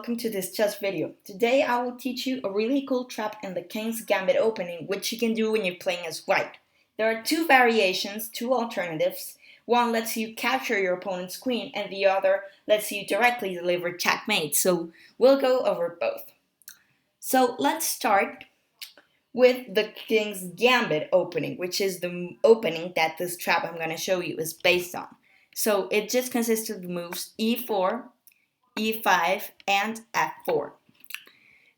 Welcome to this chess video. Today I will teach you a really cool trap in the King's Gambit opening, which you can do when you're playing as white. There are two variations, two alternatives. One lets you capture your opponent's queen and the other lets you directly deliver checkmate. So we'll go over both. So let's start with the King's Gambit opening, which is the opening that this trap I'm going to show you is based on. So it just consists of the moves e4, e5, and f4.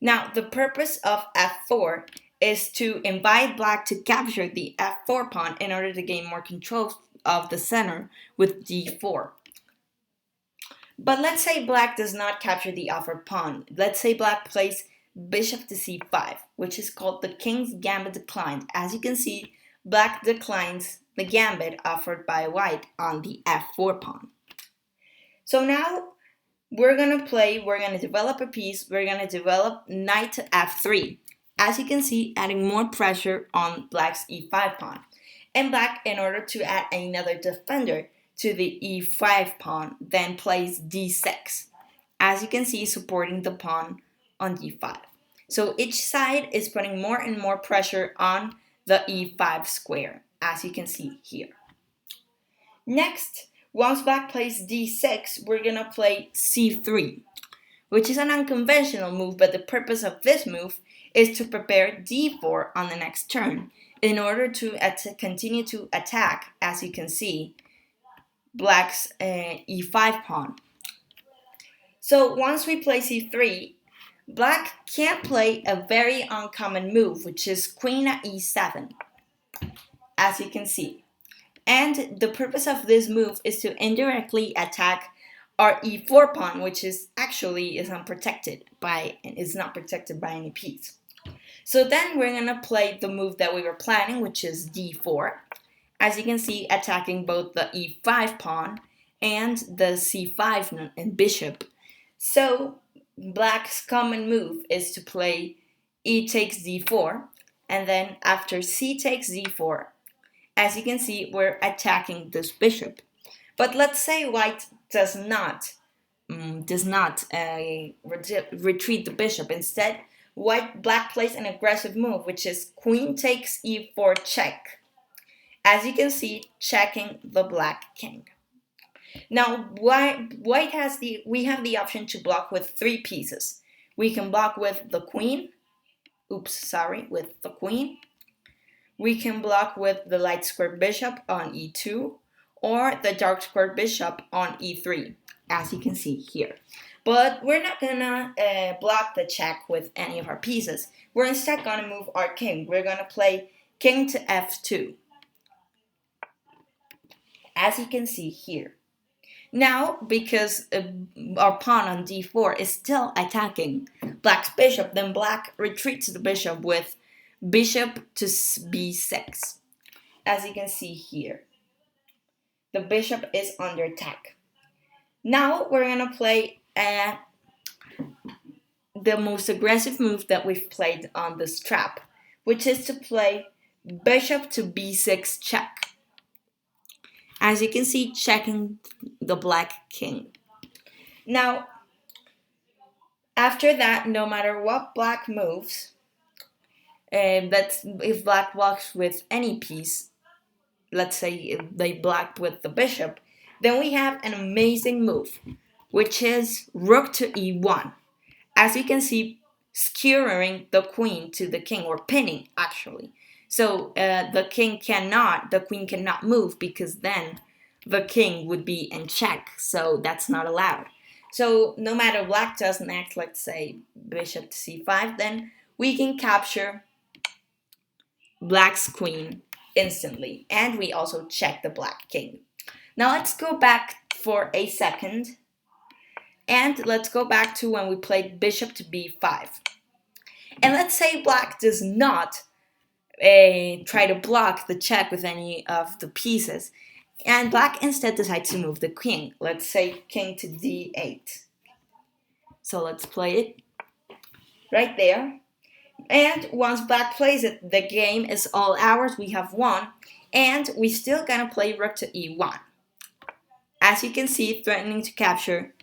Now, the purpose of f4 is to invite black to capture the f4 pawn in order to gain more control of the center with d4. But let's say black does not capture the offered pawn. Let's say black plays bishop to c5, which is called the King's Gambit declined. As you can see, black declines the gambit offered by white on the f4 pawn. So now we're going to develop a piece, we're going to develop knight to f3. As you can see, adding more pressure on black's e5 pawn. And black, in order to add another defender to the e5 pawn, then plays d6. As you can see, supporting the pawn on d5. So each side is putting more and more pressure on the e5 square, as you can see here. Next, once black plays d6, we're going to play c3, which is an unconventional move, but the purpose of this move is to prepare d4 on the next turn in order to continue to attack, as you can see, black's e5 pawn. So once we play c3, black can't play a very uncommon move, which is queen at e7, as you can see. And the purpose of this move is to indirectly attack our e4 pawn, which is unprotected by and is not protected by any piece. So then we're going to play the move that we were planning, which is d4. As you can see, attacking both the e5 pawn and the c5 and bishop. So black's common move is to play e takes d4, and then after c takes d4, as you can see, we're attacking this bishop. But let's say white does not retreat the bishop. Instead, black plays an aggressive move, which is queen takes e4 check. As you can see, checking the black king. Now, we have the option to block with three pieces. We can block with the queen. With the queen. We can block with the light square bishop on e2 or the dark square bishop on e3, as you can see here. But we're not gonna block the check with any of our pieces. We're instead gonna move our king. We're gonna play king to f2, as you can see here. Now, because our pawn on d4 is still attacking black's bishop, then black retreats the bishop with bishop to b6, as you can see here. The bishop is under attack. Now we're going to play the most aggressive move that we've played on this trap, which is to play bishop to b6 check. As you can see, checking the black king. Now, after that, no matter what black moves, if black blocks with any piece, let's say if they blocked with the bishop, then we have an amazing move, which is rook to e1. As you can see, skewering the queen to the king, or pinning actually. So the queen cannot move, because then the king would be in check, so that's not allowed. So no matter black doesn't act, let's say bishop to c5, then we can capture black's queen instantly, and we also check the black king. Now let's go back for a second, and let's go back to when we played bishop to b5. And let's say black does not try to block the check with any of the pieces, and black instead decides to move the king. Let's say king to d8. So let's play it right there. And once black plays it, the game is all ours. We have won, and we still gonna play rook to e1. As you can see, threatening to capture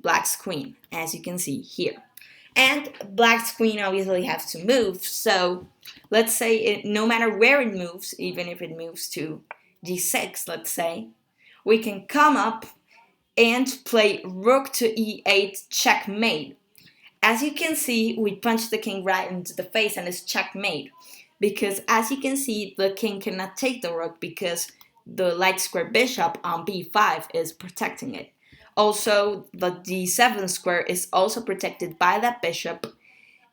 black's queen, as you can see here. And black's queen obviously has to move, so let's say no matter where it moves, even if it moves to d6, let's say, we can come up and play rook to e8 checkmate. As you can see, we punch the king right into the face and it's checkmate. Because as you can see, the king cannot take the rook because the light square bishop on b5 is protecting it. Also, the d7 square is also protected by that bishop.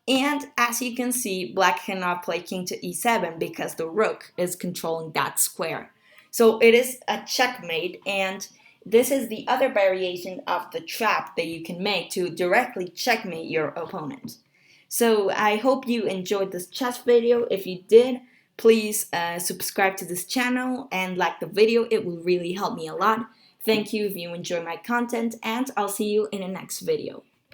And as you can see, black cannot play king to e7 because the rook is controlling that square. So it is a checkmate, and this is the other variation of the trap that you can make to directly checkmate your opponent. So I hope you enjoyed this chess video. If you did, please subscribe to this channel and like the video. It will really help me a lot. Thank you if you enjoy my content, and I'll see you in the next video.